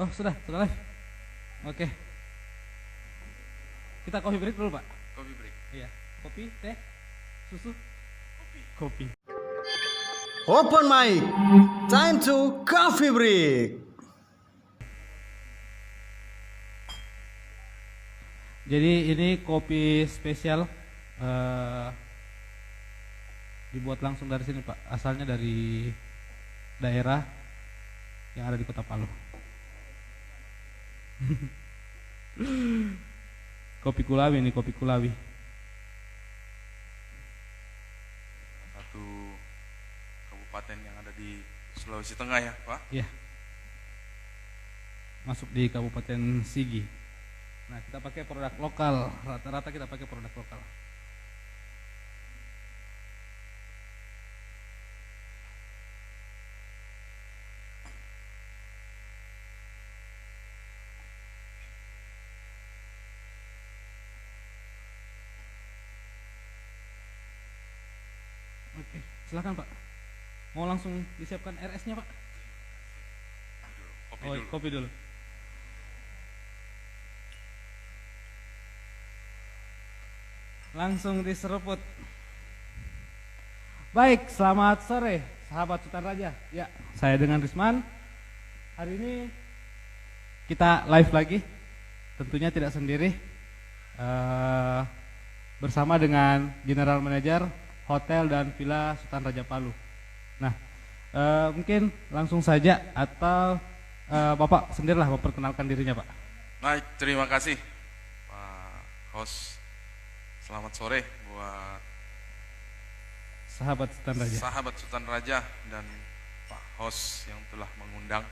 Oh, sudah live. Oke. Kita coffee break dulu, Pak. Coffee break. Iya. Kopi, teh, susu, kopi. Open mic. Time to coffee break. Jadi ini kopi spesial dibuat langsung dari sini, Pak. Asalnya dari daerah yang ada di Kota Palu. Kopi Kulawi nih, kopi Kulawi. Satu kabupaten yang ada di Sulawesi Tengah ya, Pak? Iya. Masuk di Kabupaten Sigi. Nah, kita pakai produk lokal. Rata-rata kita pakai produk lokal. Oke, silakan Pak. Mau langsung disiapkan RS-nya Pak? Kopi Oh, dulu. kopi dulu. Langsung diseruput. Baik, selamat sore sahabat Sultan Raja. Ya, saya dengan Risman. Hari ini kita live lagi. Tentunya tidak sendiri. Bersama dengan General Manager Hotel dan Villa Sultan Raja Palu. Nah, mungkin langsung saja atau Bapak sendirilah memperkenalkan dirinya, Pak. Baik, terima kasih Pak Host. Selamat sore buat Sahabat Sultan Raja. sahabat Sultan Raja dan Pak Host yang telah mengundang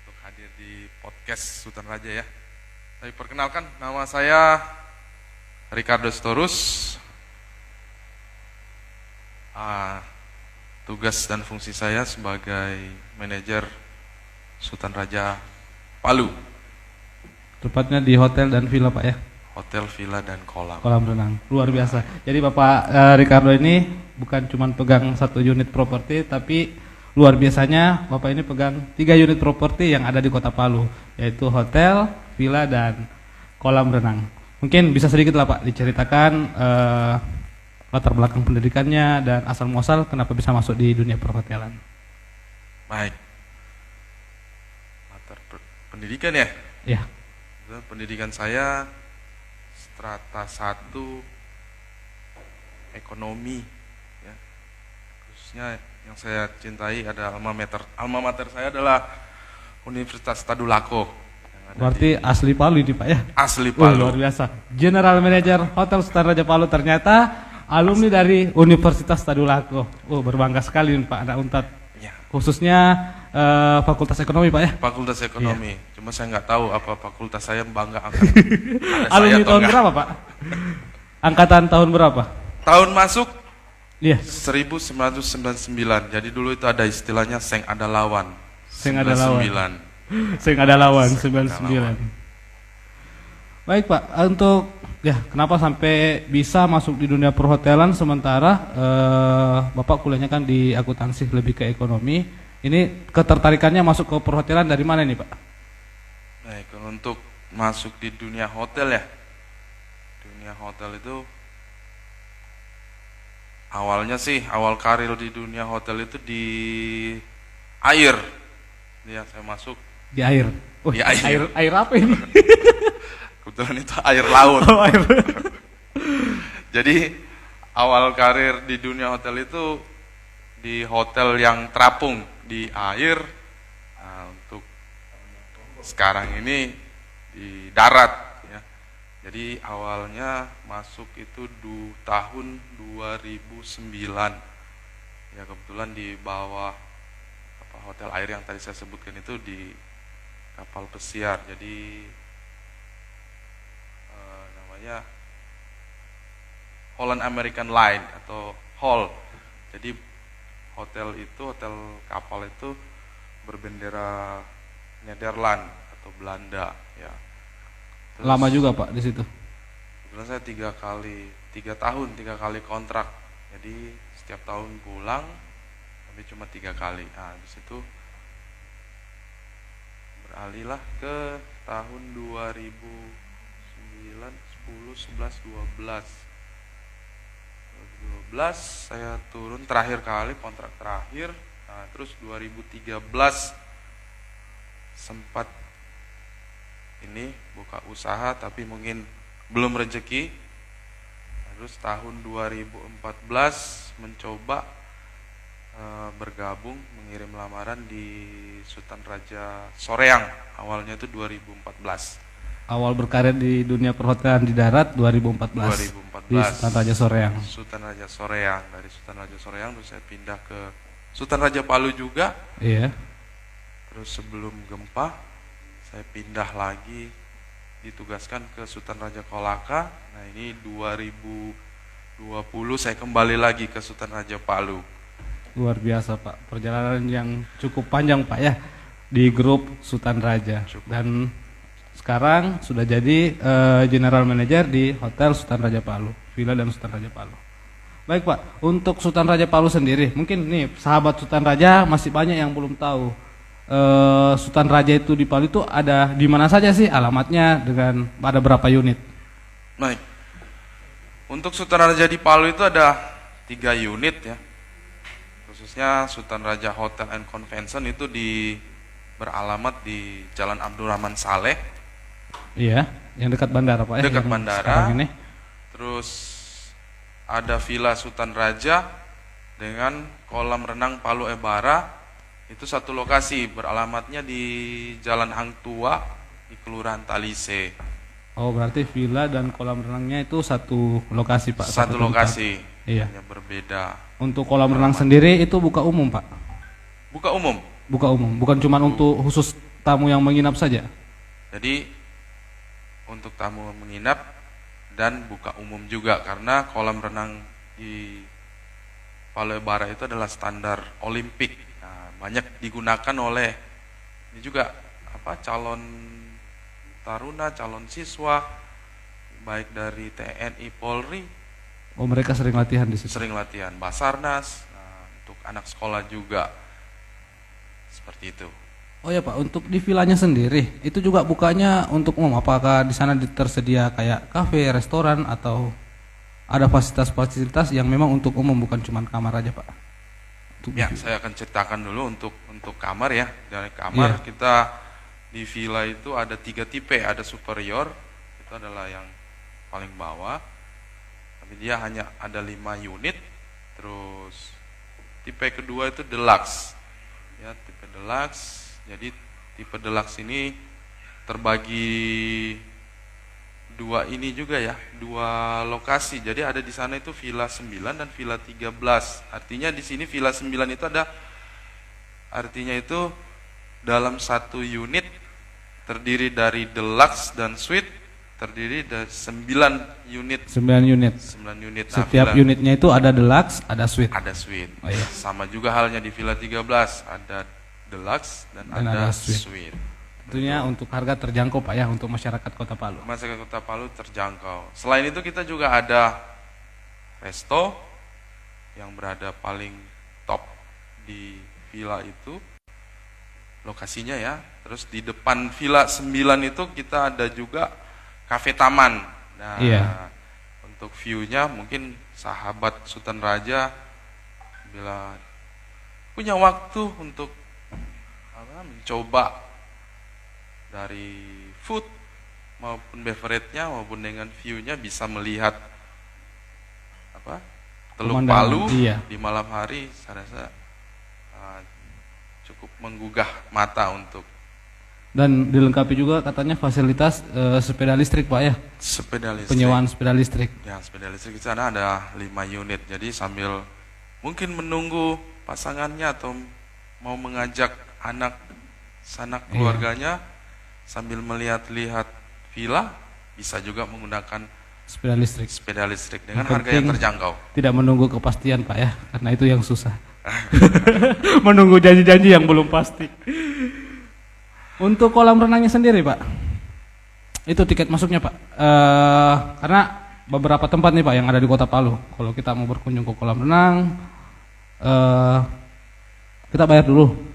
untuk hadir di podcast Sultan Raja ya. Saya perkenalkan, nama saya Ricardo Storus. Tugas dan fungsi saya sebagai manajer Sultan Raja Palu, Tepatnya di hotel dan villa, Pak ya. hotel, villa, dan kolam. Kolam renang. Luar biasa. Jadi Bapak Ricardo ini bukan cuma pegang satu unit properti, tapi luar biasanya Bapak ini pegang 3 unit properti yang ada di Kota Palu, yaitu hotel, villa, dan kolam renang. Mungkin bisa sedikit lah Pak diceritakan latar belakang pendidikannya dan asal muasal kenapa bisa masuk di dunia perhotelan. Baik. Pendidikan ya? Ya. Pendidikan saya strata 1 ekonomi ya. Khususnya yang saya cintai ada alma mater. Alma mater saya adalah Universitas Tadulako. Berarti asli Palu ini Pak ya? Asli Palu. Luar biasa. General Manager Hotel Sultan Raja Palu ternyata alumni dari Universitas Tadulako. Berbangga sekali nih, Pak anak Unpad. Ya. Khususnya Fakultas Ekonomi Pak ya? Fakultas Ekonomi. Cuma saya nggak tahu apa fakultas saya bangga angkat. Alumni tahun berapa Pak? Angkatan tahun berapa? Tahun masuk Iya. 1999. Jadi dulu itu ada istilahnya Seng ada lawan. Seng ada lawan. 99. Saya nggak ada lawan 99. Baik Pak, untuk ya kenapa sampai bisa masuk di dunia perhotelan sementara Bapak kuliahnya kan di akuntansi lebih ke ekonomi. Ini ketertarikannya masuk ke perhotelan dari mana nih Pak? Baik, kalau untuk masuk di dunia hotel ya, dunia hotel itu awalnya sih, awal karir di dunia hotel itu di air. Ya, saya masuk Di air. Di air. Air apa ini? kebetulan itu air laut. Oh, air. Jadi awal karir di dunia hotel itu di hotel yang terapung di air. Nah, untuk sekarang ini di darat ya. Jadi awalnya masuk itu tahun 2009. Ya kebetulan di bawah hotel air yang tadi saya sebutkan itu di kapal pesiar. Jadi namanya Holland American Line atau HOL. Jadi hotel kapal itu berbendera Nederland atau Belanda ya. Terus, Lama juga Pak di situ. kebetulan saya 3 tahun 3 kali kontrak. Jadi setiap tahun pulang, tapi cuma 3 kali. Nah, di situ beralihlah ke tahun 2009, 10, 11, 12. 2012 saya turun terakhir kali, kontrak terakhir. Nah, terus 2013 sempat ini buka usaha tapi mungkin belum rezeki. Terus tahun 2014 mencoba bergabung, mengirim lamaran di Sultan Raja Soreang. Awalnya itu 2014. Awal berkarir di dunia perhotelan di darat 2014. 2014 di Sultan Raja Soreang. Sultan Raja Soreang. Dari Sultan Raja Soreang terus saya pindah ke Sultan Raja Palu juga. Iya. Terus sebelum gempa saya pindah lagi, ditugaskan ke Sultan Raja Kolaka. Nah, ini 2020 saya kembali lagi ke Sultan Raja Palu. Luar biasa Pak, perjalanan yang cukup panjang Pak ya di grup Sultan Raja. Cukup. Dan sekarang sudah jadi General Manager di Hotel Sultan Raja Palu, Villa dan Sultan Raja Palu. Baik Pak, untuk Sultan Raja Palu sendiri, mungkin nih sahabat Sultan Raja masih banyak yang belum tahu. Sultan Raja itu di Palu itu ada di mana saja sih alamatnya, dengan ada berapa unit? Baik. Untuk Sultan Raja di Palu itu ada 3 unit ya. Khususnya Sultan Raja Hotel and Convention itu beralamat di Jalan Abdurrahman Saleh. Iya, yang dekat bandara Pak ya. Dekat yang bandara. sekarang ini. Terus ada Villa Sultan Raja dengan kolam renang Palu Ebara. Itu satu lokasi, beralamatnya di Jalan Hang Tua di Kelurahan Talise. Oh, berarti villa dan kolam renangnya itu satu lokasi Pak. Satu lokasi. Iya. Hanya berbeda. Untuk kolam renang sendiri itu buka umum Pak. Buka umum. Buka umum, bukan cuma untuk khusus tamu yang menginap saja. Jadi untuk tamu menginap dan buka umum juga, karena kolam renang di Palu Ebara itu adalah standar Olimpik. Nah, banyak digunakan oleh ini juga calon taruna, calon siswa baik dari TNI, Polri. Oh, mereka sering latihan di situ. Sering latihan Basarnas. Nah, untuk anak sekolah juga seperti itu. Oh ya Pak, untuk di villanya sendiri itu juga bukanya untuk umum. Apakah di sana tersedia kayak kafe, restoran, atau ada fasilitas-fasilitas yang memang untuk umum, bukan cuma kamar aja Pak? Ya, saya akan ceritakan dulu untuk kamar ya. Dari kamar kita di villa itu ada 3 tipe. Ada superior, itu adalah yang paling bawah, tapi dia hanya ada 5 unit. Terus tipe kedua itu deluxe ya, tipe deluxe. Jadi tipe deluxe ini terbagi 2 ini juga ya, 2 lokasi. Jadi ada di sana itu Villa 9 dan Villa 13. Artinya di sini Villa 9 itu artinya itu dalam satu unit terdiri dari deluxe dan suite, terdiri dari 9 unit. 9 unit. 9 unit. Nah, setiap unitnya itu ada deluxe, ada suite. Ada suite. Oh, iya. Sama juga halnya di Villa 13, ada deluxe dan ada suite. Tentunya untuk harga terjangkau Pak ya, untuk masyarakat Kota Palu. Masyarakat Kota Palu terjangkau. Selain itu kita juga ada resto yang berada paling top di villa itu lokasinya ya. Terus di depan Villa 9 itu kita ada juga kafe taman. Nah, iya. Untuk view-nya mungkin sahabat Sultan Raja bila punya waktu untuk mencoba dari food maupun beverage-nya maupun dengan view-nya, bisa melihat Teluk Palu di malam hari. Saya rasa cukup menggugah mata untuk. Dan dilengkapi juga katanya fasilitas sepeda listrik Pak ya. Sepeda listrik. Penyewaan sepeda listrik. Ya, sepeda listrik di sana ada 5 unit. Jadi sambil mungkin menunggu pasangannya atau mau mengajak anak sanak keluarganya, sambil melihat-lihat villa, bisa juga menggunakan sepeda listrik. Sepeda listrik dengan harga yang terjangkau. Tidak menunggu kepastian Pak ya, karena itu yang susah. Menunggu janji-janji yang belum pasti. Untuk kolam renangnya sendiri Pak, itu tiket masuknya Pak. Karena beberapa tempat nih Pak yang ada di Kota Palu, kalau kita mau berkunjung ke kolam renang, kita bayar dulu.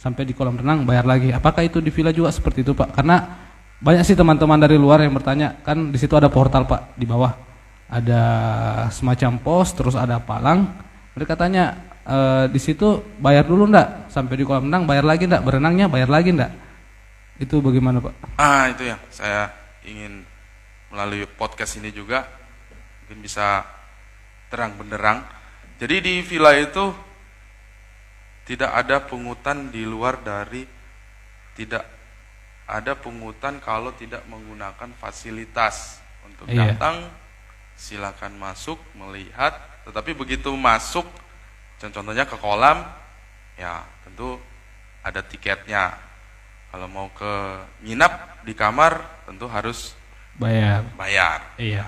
sampai di kolam renang bayar lagi. Apakah itu di villa juga seperti itu Pak? Karena banyak sih teman-teman dari luar yang bertanya, kan di situ ada portal Pak, di bawah ada semacam pos, terus ada palang. Mereka tanya di situ bayar dulu ndak? Sampai di kolam renang bayar lagi ndak? Berenangnya bayar lagi ndak? Itu bagaimana Pak? Itu yang saya ingin melalui podcast ini juga mungkin bisa terang benderang. Jadi di villa itu tidak ada pungutan di luar dari, tidak ada pungutan kalau tidak menggunakan fasilitas untuk datang, silakan masuk melihat. Tetapi begitu masuk, contohnya ke kolam, ya tentu ada tiketnya. Kalau mau ke nginap di kamar, tentu harus bayar. Iya.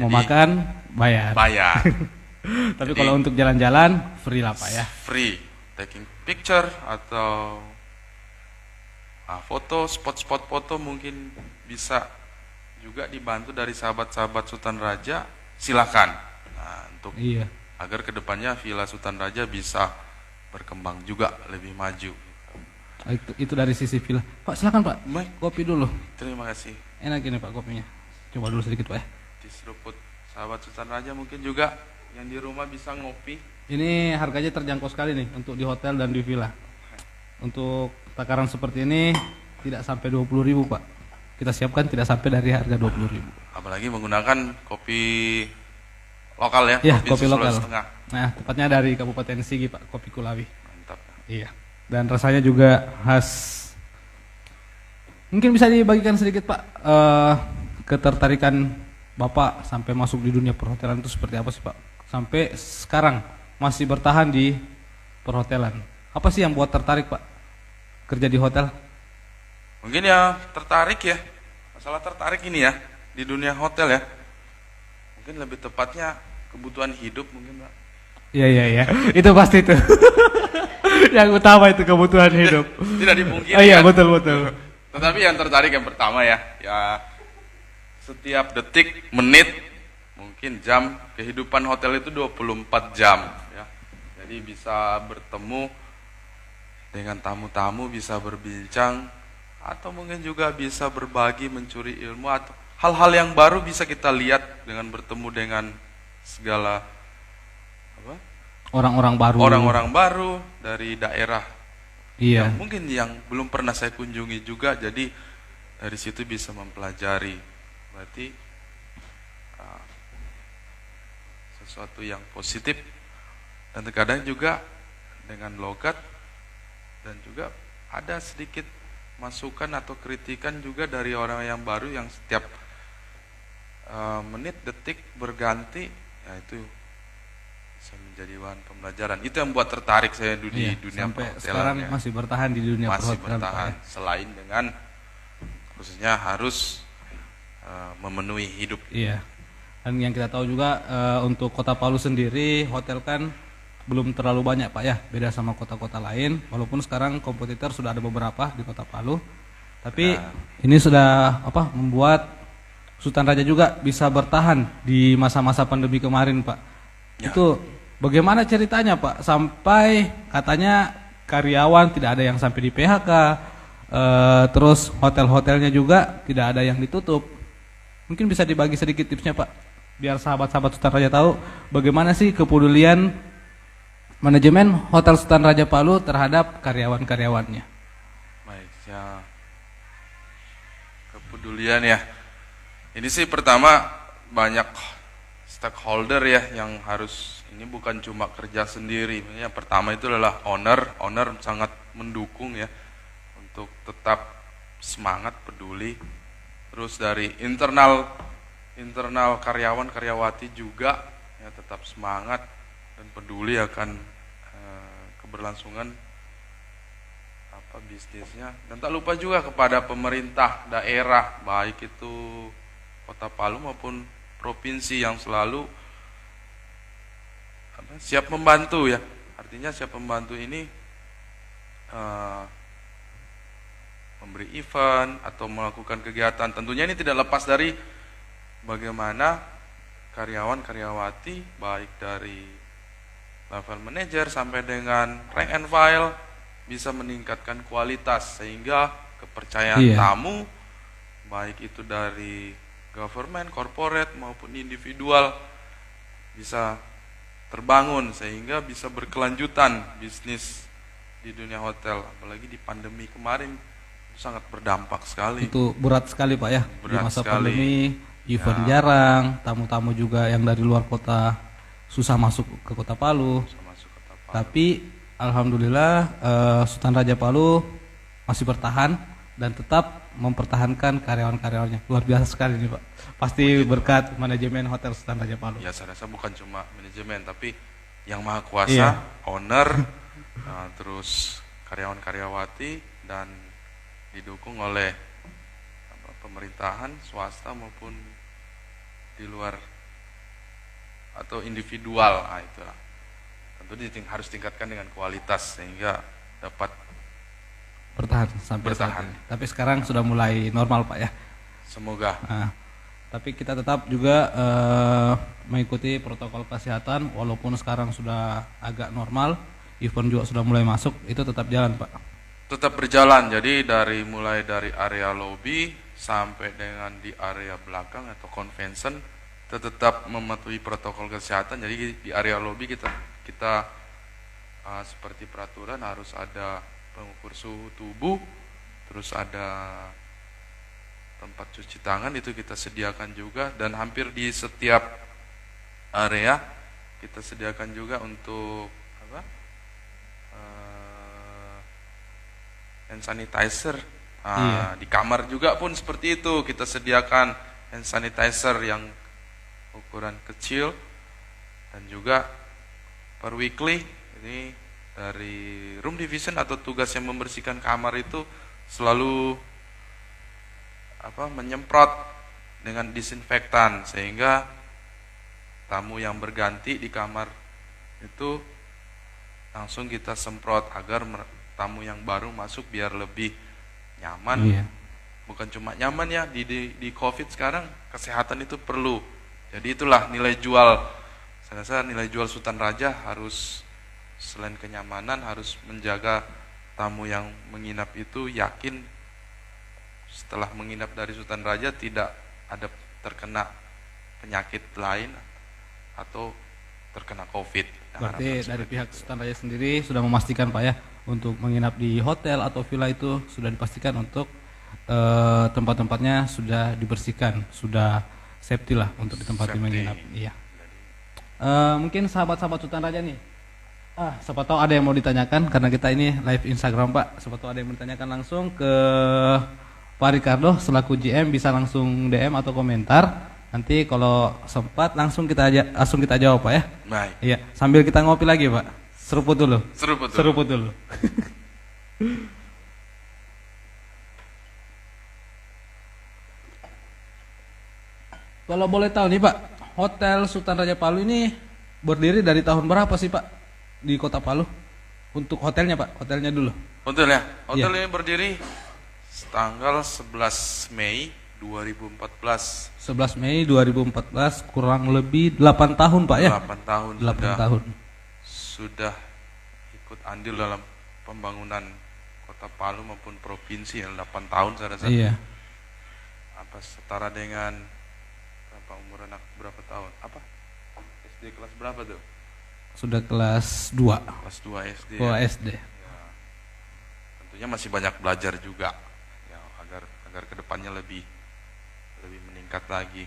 Mau makan bayar. Tapi jadi, kalau untuk jalan-jalan free lah Pak ya. Free, taking picture atau foto, spot-spot foto mungkin bisa juga dibantu dari sahabat-sahabat Sultan Raja. Silakan. Untuk agar kedepannya Villa Sultan Raja bisa berkembang juga lebih maju. Itu dari sisi villa. Pak silakan Pak. Kopi dulu. Terima kasih. Enak ini Pak kopinya. Coba dulu sedikit Pak ya. Diseruput sahabat Sultan Raja mungkin juga yang di rumah bisa ngopi. Ini harganya terjangkau sekali nih untuk di hotel dan di villa. Untuk takaran seperti ini tidak sampai 20.000 Pak. Kita siapkan tidak sampai dari harga 20.000. Apalagi menggunakan kopi lokal ya. Iya, kopi lokal. Nah, tepatnya dari Kabupaten Sigi Pak, kopi Kulawi. Mantap. Iya. Dan rasanya juga khas. Mungkin bisa dibagikan sedikit Pak, ketertarikan Bapak sampai masuk di dunia perhotelan itu seperti apa sih Pak? Sampai sekarang masih bertahan di perhotelan. Apa sih yang buat tertarik Pak kerja di hotel? Mungkin ya tertarik ya, masalah tertarik ini ya di dunia hotel ya. Mungkin lebih tepatnya kebutuhan hidup mungkin Pak. Iya, itu pasti itu. Yang utama itu kebutuhan hidup. Tidak dipungkiri. Iya, kan? betul. Tetapi yang tertarik yang pertama ya setiap detik, menit, mungkin jam, kehidupan hotel itu 24 jam ya. Jadi bisa bertemu dengan tamu-tamu, bisa berbincang, atau mungkin juga bisa berbagi, mencuri ilmu, atau hal-hal yang baru bisa kita lihat dengan bertemu dengan segala orang-orang baru dari daerah. Iya. Yang mungkin yang belum pernah saya kunjungi juga, jadi dari situ bisa mempelajari. Berarti sesuatu yang positif, dan terkadang juga dengan logat, dan juga ada sedikit masukan atau kritikan juga dari orang yang baru yang setiap menit, detik berganti, ya itu bisa menjadi bahan pembelajaran. Itu yang buat tertarik saya di dunia sampai perhotelan. Sekarang ya. Masih bertahan di dunia masih perhotelan. Bertahan, selain dengan khususnya harus memenuhi hidup. Iya. Dan yang kita tahu juga untuk Kota Palu sendiri hotel kan belum terlalu banyak Pak ya, beda sama kota-kota lain. Walaupun sekarang kompetitor sudah ada beberapa di Kota Palu, tapi ini sudah membuat Sultan Raja juga bisa bertahan di masa-masa pandemi kemarin Pak. Ya. Itu bagaimana ceritanya Pak sampai katanya karyawan tidak ada yang sampai di PHK, terus hotel-hotelnya juga tidak ada yang ditutup. Mungkin bisa dibagi sedikit tipsnya Pak, biar sahabat-sahabat Sultan Raja tahu bagaimana sih kepedulian manajemen Hotel Sultan Raja Palu terhadap karyawan-karyawannya. Baik, ya. Kepedulian ya. Ini sih pertama banyak stakeholder ya yang harus, ini bukan cuma kerja sendiri. Yang pertama itu adalah owner sangat mendukung ya untuk tetap semangat, peduli. Terus dari internal karyawan karyawati juga ya tetap semangat dan peduli akan keberlangsungan bisnisnya. Dan tak lupa juga kepada pemerintah daerah, baik itu Kota Palu maupun provinsi, yang selalu siap membantu ya. Artinya siap membantu ini memberi event atau melakukan kegiatan. Tentunya ini tidak lepas dari bagaimana karyawan-karyawati baik dari level manager sampai dengan rank and file bisa meningkatkan kualitas sehingga kepercayaan Iya. tamu baik itu dari government, corporate maupun individual bisa terbangun sehingga bisa berkelanjutan bisnis di dunia hotel. Apalagi di pandemi kemarin itu sangat berdampak sekali. Itu berat sekali Pak ya. Di Berat masa sekali. pandemi, event jarang, tamu-tamu juga yang dari luar kota susah masuk ke Kota Palu. Bisa masuk ke Tapak. Tapi alhamdulillah Sultan Raja Palu masih bertahan dan tetap mempertahankan karyawan-karyawannya. Luar biasa sekali nih Pak. Pasti berkat manajemen Hotel Sultan Raja Palu. Ya saya rasa bukan cuma manajemen tapi yang maha kuasa, Iya. owner, terus karyawan-karyawati dan didukung oleh pemerintahan, swasta maupun di luar atau individual. Nah, itulah. Tentu harus tingkatkan dengan kualitas sehingga dapat Bertahan sampai saat Bertahan. ini. Tapi sekarang sudah mulai normal Pak ya. semoga Nah, tapi kita tetap juga mengikuti protokol kesehatan walaupun sekarang sudah agak normal, event juga sudah mulai masuk, itu tetap jalan Pak. tetap berjalan. Jadi mulai dari area lobby sampai dengan di area belakang atau convention kita tetap mematuhi protokol kesehatan. Jadi di area lobby kita seperti peraturan harus ada pengukur suhu tubuh, terus ada tempat cuci tangan itu kita sediakan juga, dan hampir di setiap area kita sediakan juga untuk apa? Hand sanitizer. Iya. Di kamar juga pun seperti itu, kita sediakan hand sanitizer yang ukuran kecil, dan juga per weekly ini dari room division atau tugas yang membersihkan kamar itu selalu menyemprot dengan disinfektan sehingga tamu yang berganti di kamar itu langsung kita semprot agar tamu yang baru masuk biar lebih nyaman. Iya. Bukan cuma nyaman ya, di COVID sekarang kesehatan itu perlu. Jadi itulah nilai jual. Saya rasa nilai jual Sultan Raja harus selain kenyamanan harus menjaga tamu yang menginap itu yakin setelah menginap dari Sultan Raja tidak ada terkena penyakit lain atau terkena COVID. Berarti dari pihak Sultan Raja sendiri sudah memastikan Pak ya, untuk menginap di hotel atau villa itu sudah dipastikan untuk tempat-tempatnya sudah dibersihkan, sudah safety lah untuk ditempati Safety. menginap. Iya. Mungkin sahabat-sahabat Sultan Raja nih, siapa tahu ada yang mau ditanyakan karena kita ini live Instagram Pak. Siapa tahu ada yang mau ditanyakan langsung ke Pak Ricardo selaku GM, bisa langsung DM atau komentar. Nanti kalau sempat langsung kita jawab Pak ya. Baik. Iya, sambil kita ngopi lagi Pak. Seruput dulu. Seruput dulu. Seruput dulu. Kalau boleh tahu nih Pak, Hotel Sultan Raja Palu ini berdiri dari tahun berapa sih Pak di Kota Palu? Untuk hotelnya Pak, hotelnya dulu. Hotel ya. Hotel Iya. ini berdiri tanggal 11 Mei 2014. 11 Mei 2014, kurang lebih 8 tahun Pak ya? 8 tahun 8 tahun. sudah ikut andil dalam pembangunan Kota Palu maupun provinsi ya, 8 tahun saya rasa. Iya. Apa setara dengan umur anak berapa tahun? Apa? SD kelas berapa tuh? Sudah kelas 2. Kelas 2 SD. Kelas ya. SD. Tentunya masih banyak belajar juga ya, agar kedepannya lebih meningkat lagi.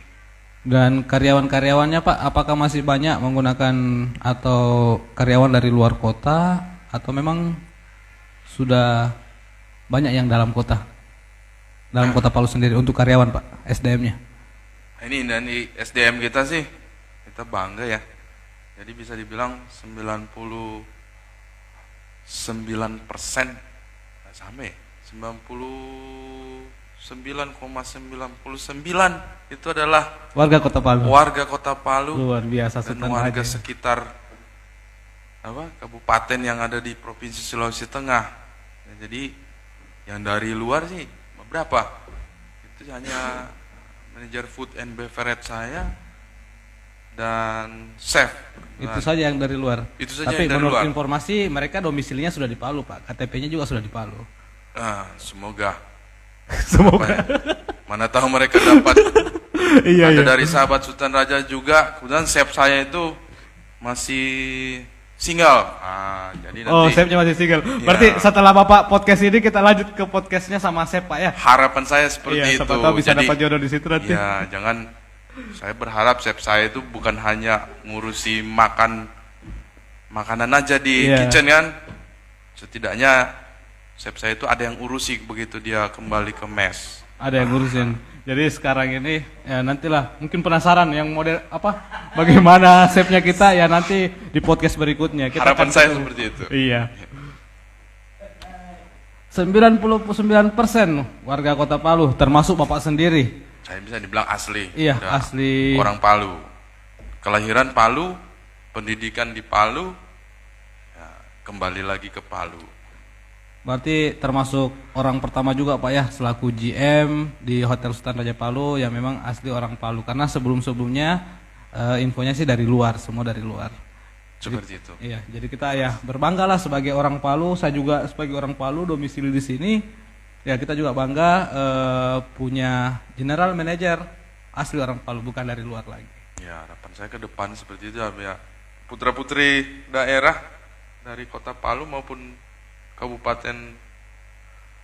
Dan karyawan-karyawannya Pak, apakah masih banyak menggunakan atau karyawan dari luar kota atau memang sudah banyak yang dalam kota? Dalam Kota Palu sendiri untuk karyawan Pak, SDM-nya. Ini dari SDM kita sih, kita bangga ya. Jadi bisa dibilang 99% sama ya, 99,99 itu adalah Warga Kota Palu. warga Kota Palu Luar biasa dan Sultan warga Raja. sekitar kabupaten yang ada di Provinsi Sulawesi Tengah. Ya, jadi yang dari luar sih berapa? Itu hanya manajer food and beverage saya dan chef. Itu saja yang dari luar. Itu saja Tapi yang dari menurut luar. informasi mereka domisilinya sudah di Palu, Pak. KTP-nya juga sudah di Palu. Nah, semoga. Semoga. Mana tahu mereka dapat. Iya, Ada iya. dari sahabat Sultan Raja juga. Kemudian chef saya itu masih single. Jadi Oh, nanti Chefnya masih single. Berarti setelah Bapak podcast ini kita lanjut ke podcastnya sama Chef, Pak ya. harapan saya seperti Iya, itu. siapa tahu bisa Jadi, dapat jodoh di situ nanti. ya, jangan. Saya berharap chef saya itu bukan hanya ngurusi makanan aja di Iya. kitchen kan. Setidaknya chef saya itu ada yang urusi begitu dia kembali ke mes. Ada yang ngurusin. Jadi sekarang ini ya nantilah mungkin penasaran yang model apa bagaimana chefnya kita ya nanti di podcast berikutnya. Kita Harapan akan saya ketemu. seperti itu. Iya. 99% warga Kota Palu termasuk Bapak sendiri. Saya bisa dibilang asli. Iya, Udah asli. orang Palu. Kelahiran Palu, pendidikan di Palu, ya, kembali lagi ke Palu. Berarti termasuk orang pertama juga Pak ya selaku GM di Hotel Sultan Raja Palu yang memang asli orang Palu karena sebelum-sebelumnya infonya sih dari luar, semua dari luar. Seperti itu. Iya, jadi kita ya berbanggalah sebagai orang Palu, saya juga sebagai orang Palu domisili di sini. Ya kita juga bangga punya general manager asli orang Palu bukan dari luar lagi. Ya, harapan saya ke depan seperti itu ya. Putra-putri daerah dari Kota Palu maupun kabupaten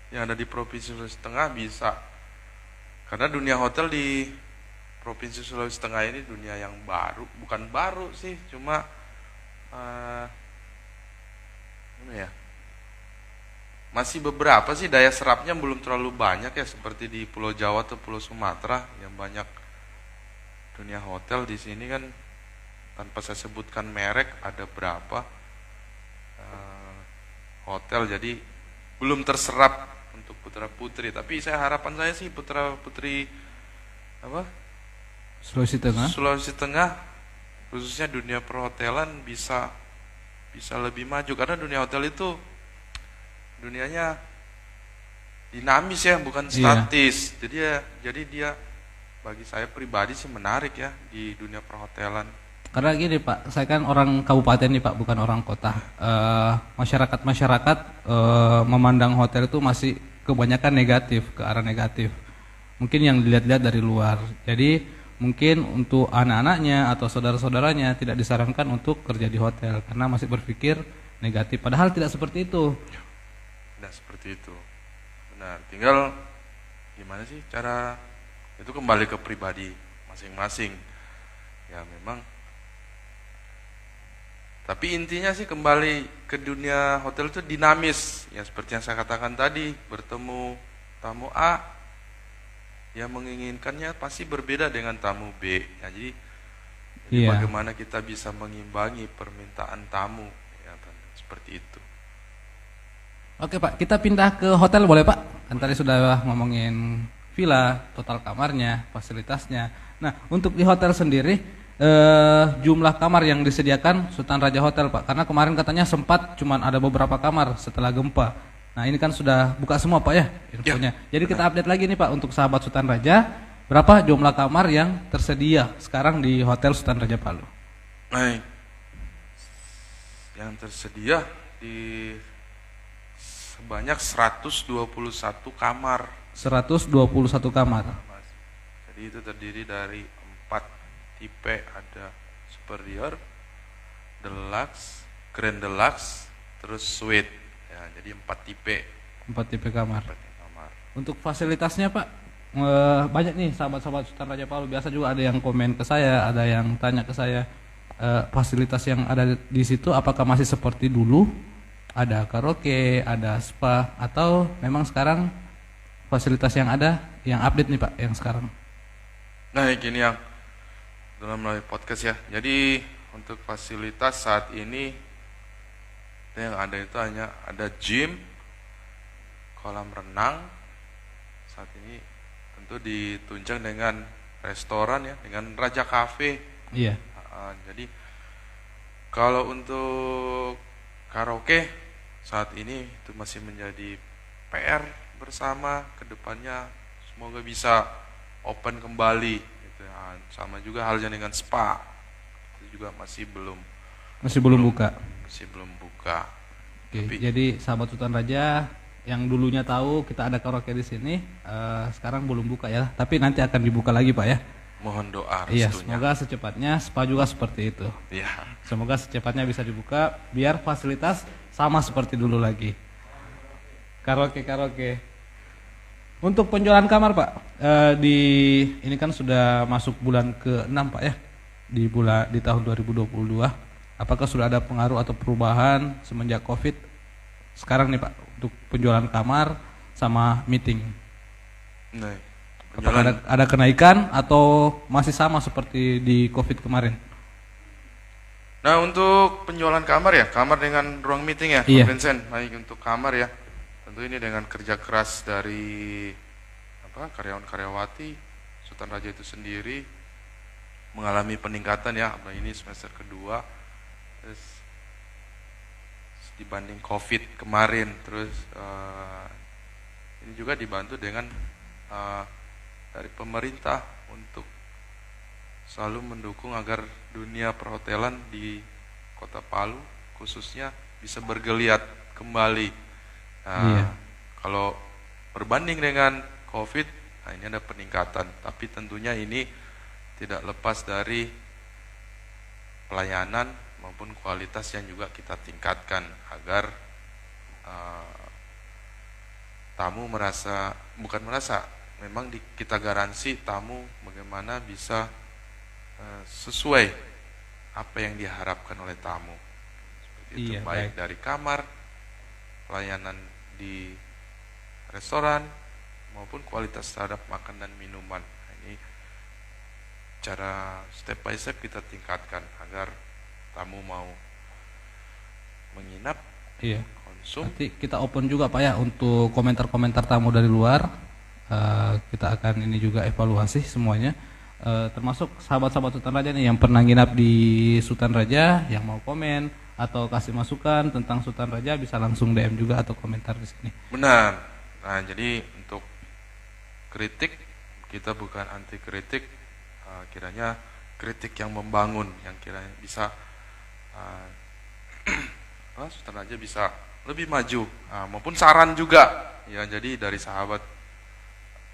yang ada di Provinsi Sulawesi Tengah bisa. Karena dunia hotel di Provinsi Sulawesi Tengah ini dunia yang baru, bukan baru sih, cuma gimana ya? Masih beberapa sih daya serapnya belum terlalu banyak ya seperti di Pulau Jawa atau Pulau Sumatera yang banyak dunia hotel. Di sini kan tanpa saya sebutkan merek ada berapa hotel, jadi belum terserap untuk putra putri. Tapi saya harapan saya sih putra putri Sulawesi Tengah. Sulawesi Tengah khususnya dunia perhotelan bisa lebih maju karena dunia hotel itu dunianya dinamis ya, bukan statis. Jadi dia bagi saya pribadi sih menarik ya di dunia perhotelan. Karena gini Pak, saya kan orang kabupaten nih Pak, bukan orang kota. Masyarakat memandang hotel itu masih kebanyakan negatif, ke arah negatif. Mungkin yang dilihat-lihat dari luar. Jadi mungkin untuk anak-anaknya atau saudara-saudaranya tidak disarankan untuk kerja di hotel karena masih berpikir negatif. Padahal tidak seperti itu. Nah, seperti itu. Benar. Tinggal gimana sih cara itu kembali ke pribadi masing-masing. Ya memang. Tapi intinya sih kembali ke dunia hotel itu dinamis. Ya seperti yang saya katakan tadi, bertemu tamu A yang menginginkannya pasti berbeda dengan tamu B. Ya, jadi bagaimana kita bisa mengimbangi permintaan tamu ya, seperti itu. Oke Pak, kita pindah ke hotel boleh Pak? Kan tadi sudah ngomongin villa, total kamarnya, fasilitasnya. Nah, untuk di hotel sendiri, jumlah kamar yang disediakan Sultan Raja Hotel Pak. Karena kemarin katanya sempat cuman ada beberapa kamar setelah gempa. Nah, ini kan sudah buka semua Pak ya infonya. Ya, jadi kita update lagi nih Pak untuk sahabat Sultan Raja, berapa jumlah kamar yang tersedia sekarang di Hotel Sultan Raja Palu? Baik. Yang tersedia di sebanyak 121 kamar. 121 kamar. Jadi itu terdiri dari 4 tipe, ada superior, deluxe, grand deluxe, terus suite. Ya, jadi 4 tipe. 4 tipe kamar. 4 kamar. Untuk fasilitasnya Pak, banyak nih sahabat-sahabat Sultan Raja Palu. Biasa juga ada yang komen ke saya, ada yang tanya ke saya, fasilitas yang ada di situ apakah masih seperti dulu? Ada karaoke, ada spa, atau memang sekarang fasilitas yang ada yang update nih Pak, yang sekarang? Nah, ini yang dalam melalui podcast ya. Jadi untuk fasilitas saat ini yang ada itu hanya ada gym, kolam renang. Saat ini tentu ditunjang dengan restoran ya, dengan Raja Cafe. Iya. Jadi kalau untuk karaoke saat ini itu masih menjadi PR bersama, kedepannya semoga bisa open kembali gitu ya. Sama juga halnya dengan spa. itu juga masih belum buka. Oke, Tapi jadi sahabat Sultan Raja yang dulunya tahu kita ada karaoke di sini, sekarang belum buka ya, tapi nanti akan dibuka lagi Pak ya. mohon doa Iya, restunya. semoga secepatnya SPA juga seperti itu. Iya. Semoga secepatnya bisa dibuka biar fasilitas sama seperti dulu lagi. Karaoke. Untuk penjualan kamar Pak, ini kan sudah masuk bulan ke-6 Pak ya, di tahun 2022. Apakah sudah ada pengaruh atau perubahan semenjak COVID sekarang nih Pak untuk penjualan kamar sama meeting? Nah, Apakah ada kenaikan atau masih sama seperti di COVID kemarin? Nah, untuk penjualan kamar ya, kamar dengan ruang meeting ya, Iya. Bang Vincent. Baik, untuk kamar ya, tentu ini dengan kerja keras dari karyawan-karyawati Sultan Raja itu sendiri mengalami peningkatan ya. Nah, ini semester kedua, terus dibanding COVID kemarin, terus ini juga dibantu dengan dari pemerintah untuk selalu mendukung agar dunia perhotelan di Kota Palu khususnya bisa bergeliat kembali. Iya. Kalau berbanding dengan COVID, nah ini ada peningkatan, tapi tentunya ini tidak lepas dari pelayanan maupun kualitas yang juga kita tingkatkan agar tamu memang kita garansi tamu bagaimana bisa sesuai apa yang diharapkan oleh tamu. Seperti itu, Iya, baik baik. dari kamar, pelayanan di restoran maupun kualitas terhadap makan dan minuman. Nah, ini cara step by step kita tingkatkan agar tamu mau menginap, Iya. konsum. Nanti kita open juga Pak ya untuk komentar-komentar tamu dari luar. Kita akan ini juga evaluasi semuanya. Termasuk sahabat-sahabat Sultan Raja nih yang pernah nginap di Sultan Raja, yang mau komen atau kasih masukan tentang Sultan Raja bisa langsung DM juga atau komentar di sini. Benar. Nah, jadi untuk kritik kita bukan anti kritik, kiranya kritik yang membangun, yang kiranya bisa Sultan Raja bisa lebih maju, maupun saran juga. Ya, jadi dari sahabat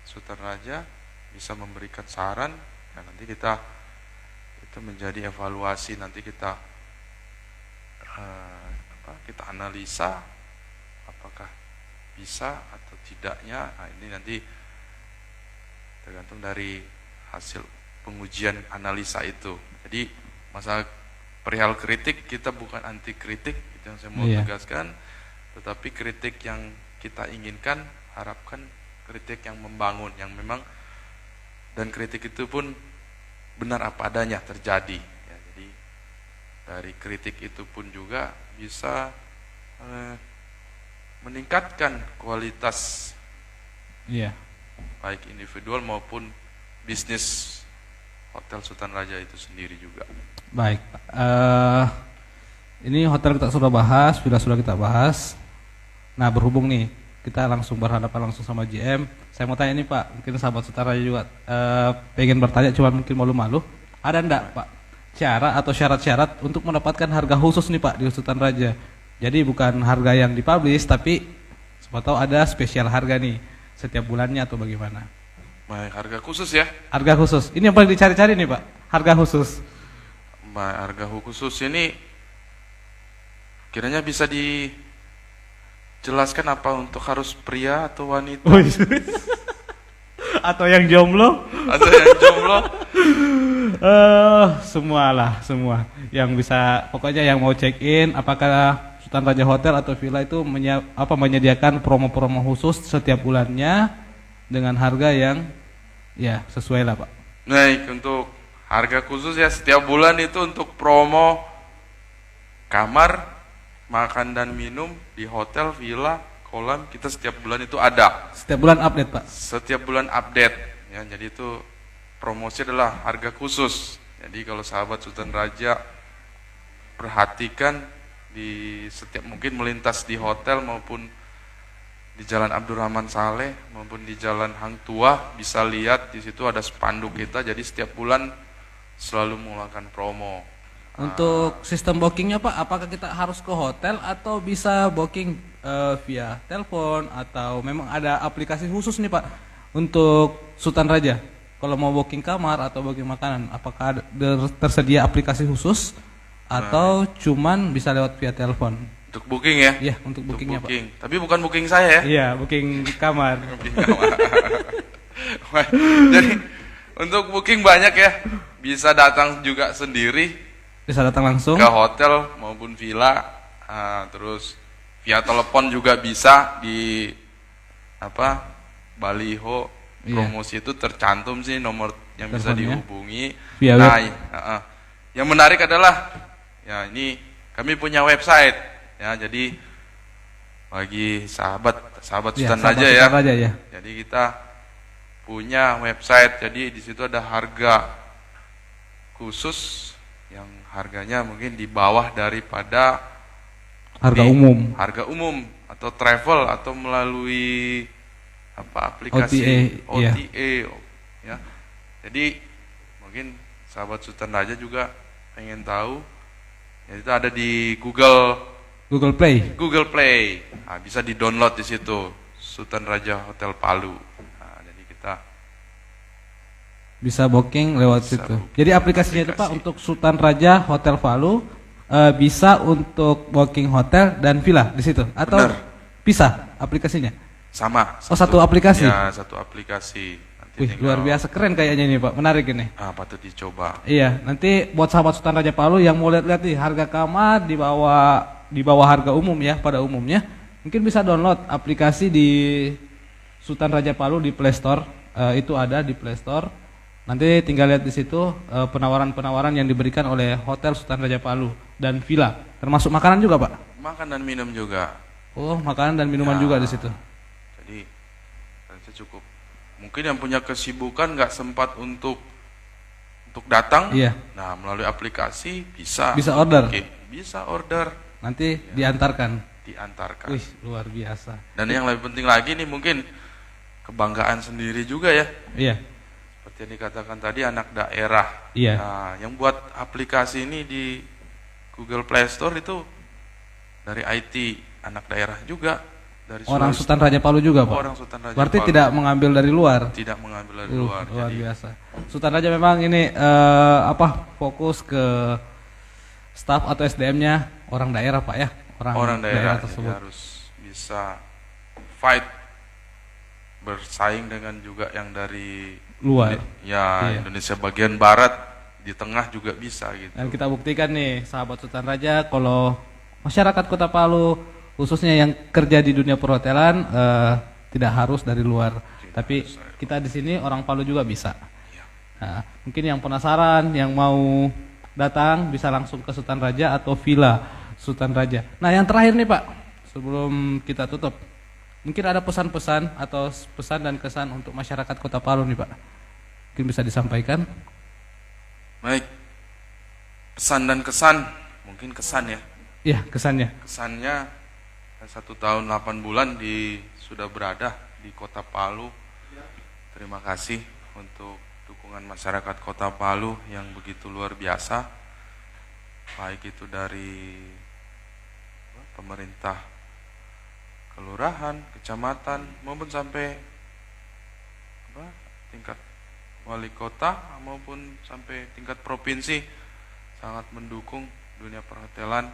Sultan Raja bisa memberikan saran, dan nanti itu menjadi evaluasi, nanti kita kita analisa apakah bisa atau tidaknya. Nah, ini nanti tergantung dari hasil pengujian analisa itu. Jadi masalah perihal kritik, kita bukan anti kritik, itu yang saya mau tegaskan, tetapi kritik yang kita inginkan, harapkan kritik yang membangun, yang memang, dan kritik itu pun benar apa adanya terjadi ya. Jadi dari kritik itu pun juga bisa meningkatkan kualitas baik individual maupun bisnis Hotel Sultan Raja itu sendiri juga. Baik, ini hotel kita sudah bahas, villa sudah kita bahas. Nah, berhubung nih kita langsung berhadapan langsung sama GM, saya mau tanya nih Pak, mungkin sahabat Sultan Raja juga pengen bertanya, cuman mungkin malu-malu. Ada enggak Pak cara atau syarat-syarat untuk mendapatkan harga khusus nih Pak di Sultan Raja? Jadi bukan harga yang dipublish, tapi siapa tahu ada spesial harga nih setiap bulannya atau bagaimana? Baik, harga khusus ya. Harga khusus, ini yang paling dicari-cari nih Pak, harga khusus. Baik, harga khusus ini kiranya bisa dijelaskan apa untuk harus pria atau wanita? Atau yang jomblo? Atau yang jomblo? Semua yang bisa, pokoknya yang mau check in, apakah Sultan Raja Hotel atau Villa itu menyediakan promo-promo khusus setiap bulannya dengan harga yang ya sesuai lah Pak. Baik, untuk harga khusus ya setiap bulan itu untuk promo kamar, makan dan minum di hotel, villa, kolam, kita setiap bulan itu ada. Setiap bulan update Pak? Setiap bulan update ya, jadi itu promosi adalah harga khusus. Jadi kalau sahabat Sultan Raja perhatikan di setiap mungkin melintas di hotel maupun di Jalan Abdurrahman Saleh maupun di Jalan Hang Tuah, bisa lihat di situ ada spanduk kita. Jadi setiap bulan selalu mengeluarkan promo. Untuk sistem bookingnya Pak, apakah kita harus ke hotel atau bisa booking via telepon atau memang ada aplikasi khusus nih Pak untuk Sultan Raja? Kalau mau booking kamar atau booking makanan, apakah tersedia aplikasi khusus atau cuman bisa lewat via telepon? Untuk booking ya? Iya, untuk bookingnya booking. Tapi bukan booking saya ya? Iya, booking kamar. Booking kamar. Jadi untuk booking banyak ya. Bisa datang juga sendiri Bisa datang langsung. ke hotel maupun villa. Terus via telepon juga bisa di apa baliho promosi itu tercantum sih nomor yang bisa Teleponnya. dihubungi. Via Nah, web. yang menarik adalah ya ini kami punya website ya. Jadi bagi sahabat Iya, Sultan sahabat Raja ya. Sultan Raja ya. Jadi kita punya website. Jadi di situ ada harga khusus yang harganya mungkin di bawah daripada Harga ini, umum. harga umum atau travel atau melalui apa aplikasi OTA, OTA ya. Jadi mungkin sahabat Sultan Raja juga pengen tahu ya, itu ada di Google Play. Play. Nah, bisa di-download di situ Sultan Raja Hotel Palu. Nah, jadi kita Bisa booking lewat Bisa situ. booking Jadi aplikasinya itu Pak untuk Sultan Raja Hotel Palu bisa untuk booking hotel dan villa di situ atau Benar. pisah aplikasinya? sama satu aplikasi? Ya, satu aplikasi. Nanti Wih, luar biasa keren kayaknya ini Pak, menarik ini. patut dicoba. Iya, nanti buat sahabat Sultan Raja Palu yang mau lihat-lihat nih harga kamar di bawah harga umum ya pada umumnya, mungkin bisa download aplikasi di Sultan Raja Palu di Play Store. Itu ada di Play Store. Nanti tinggal lihat di situ penawaran-penawaran yang diberikan oleh Hotel Sultan Raja Palu dan villa, termasuk makanan juga Pak. Makan dan minum juga. Oh, makanan dan minuman Ya. juga di situ. Jadi itu cukup. Mungkin yang punya kesibukan nggak sempat untuk datang. Iya. Nah, melalui aplikasi bisa. Bisa order. Oke, bisa order, Nanti diantarkan. diantarkan. Wih, luar biasa. Dan yang lebih penting lagi nih mungkin kebanggaan sendiri juga ya. Iya. Seperti yang dikatakan tadi anak daerah. Iya. Nah, yang buat aplikasi ini di Google Play Store itu dari IT anak daerah juga, dari Orang Sulawesi. Sultan Raja Palu juga Pak. Orang Sultan Raja Berarti Palu. tidak mengambil dari luar. Tidak mengambil dari luar. Luar Jadi biasa. Sultan Raja memang ini fokus ke staf atau SDM-nya orang daerah Pak ya, orang daerah jadi tersebut. harus bisa fight bersaing dengan juga yang dari Luar. ya Iya. Indonesia bagian barat, di tengah juga bisa gitu. Dan kita buktikan nih sahabat Sultan Raja kalau masyarakat Kota Palu khususnya yang kerja di dunia perhotelan tidak harus dari luar, tapi kita di sini orang Palu juga bisa. Iya. Nah, mungkin yang penasaran, yang mau datang bisa langsung ke Sultan Raja atau Villa Sultan Raja. Nah, yang terakhir nih Pak, sebelum kita tutup, mungkin ada pesan-pesan atau pesan dan kesan untuk masyarakat Kota Palu nih Pak. Mungkin bisa disampaikan? Baik, pesan dan kesan, mungkin kesan ya. Iya, kesannya. Kesannya 1 tahun 8 bulan sudah berada di Kota Palu. Terima kasih untuk dukungan masyarakat Kota Palu yang begitu luar biasa, baik itu dari pemerintah kelurahan, kecamatan, maupun sampai tingkat wali kota maupun sampai tingkat provinsi, sangat mendukung dunia perhotelan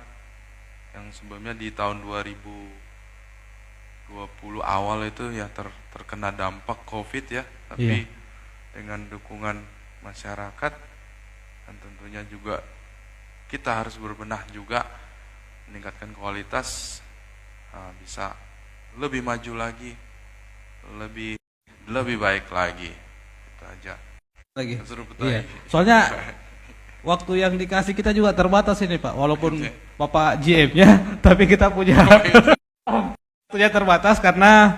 yang sebelumnya di tahun 2020 awal itu ya terkena dampak COVID ya, tapi dengan dukungan masyarakat dan tentunya juga kita harus berbenah juga meningkatkan kualitas, bisa lebih maju lagi, lebih baik lagi. Itu aja. Lagi. Serumput Iya. lagi. Soalnya waktu yang dikasih kita juga terbatas ini Pak, walaupun Bapak GM-nya, tapi kita punya waktunya terbatas karena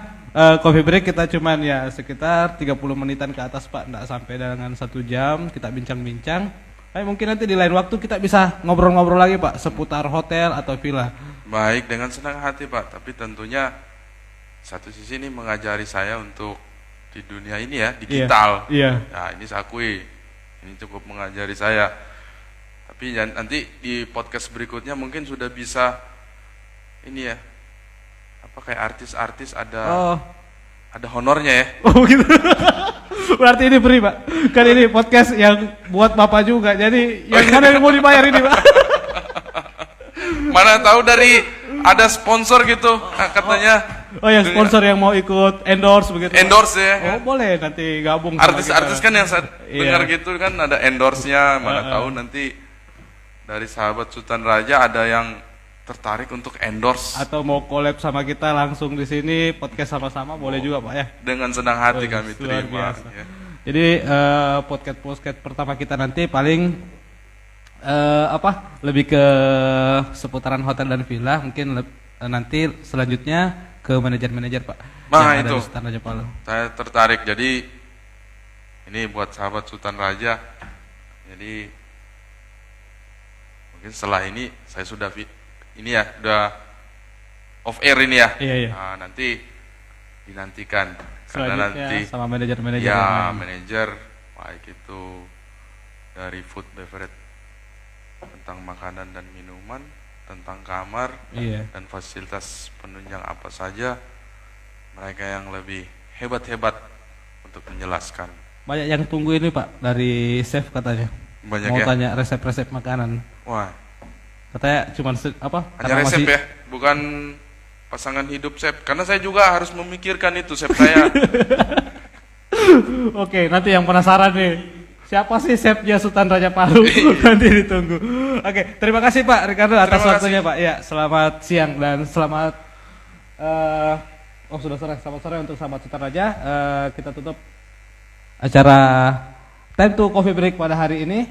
coffee break kita cuman ya sekitar 30 menitan ke atas Pak, enggak sampai dengan 1 jam kita bincang-bincang. Tapi mungkin nanti di lain waktu kita bisa ngobrol-ngobrol lagi Pak seputar hotel atau villa. Baik, dengan senang hati Pak, tapi tentunya satu sisi ini mengajari saya untuk di dunia ini ya, digital. Iya. Nah, ini saya akui, ini cukup mengajari saya. Tapi nanti di podcast berikutnya mungkin sudah bisa ini ya, apa kayak artis-artis ada honornya ya. Oh gitu. Berarti ini free Pak. Kan ini podcast yang buat Bapak juga. Jadi yang mana yang mau dibayar ini Pak? Mana tahu dari ada sponsor gitu katanya. Oh yang sponsor yang mau ikut endorse begitu. Endorse ya. Oh boleh nanti gabung sama Artis-artis kita. kan yang saya Iya. dengar gitu kan ada endorse-nya, mana tahu nanti dari sahabat Sultan Raja ada yang tertarik untuk endorse. Atau mau collab sama kita langsung di sini podcast sama-sama boleh juga Pak ya. Dengan senang hati Oh, kami luar terima. biasa. Ya. Jadi podcast pertama kita nanti paling lebih ke seputaran hotel dan villa, mungkin nanti selanjutnya ke manajer-manajer Pak. Nah, yang ada itu. di Sultan Raja Palu. Saya tertarik. Jadi ini buat sahabat Sultan Raja. Jadi mungkin setelah ini saya sudah udah off air ini ya. Iya, iya. Nah, nanti dinantikan karena Selanjutnya nanti sama manajer-manajer ya yang lain. manajer baik itu dari food beverage tentang makanan dan minuman, tentang kamar Iya. dan fasilitas penunjang apa saja, mereka yang lebih hebat-hebat untuk menjelaskan. Banyak yang tunggu ini Pak dari chef katanya. Banyak Mau ya. tanya resep-resep makanan. Wah, Katanya cuman hanya karena resep masih- ya, bukan pasangan hidup chef. Karena saya juga harus memikirkan itu chef saya. Oke, nanti yang penasaran nih, siapa sih chefnya Sultan Raja Palu? Nanti ditunggu. Oke, terima kasih Pak Ricardo atas Terima waktunya Pak. Ya, selamat siang dan selamat sudah sore. Selamat sore untuk sahabat Sultan Raja. Kita tutup acara Time to Coffee Break pada hari ini.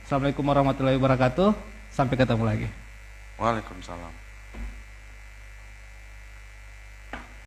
Assalamualaikum warahmatullahi wabarakatuh. Sampai ketemu lagi. Waalaikumsalam.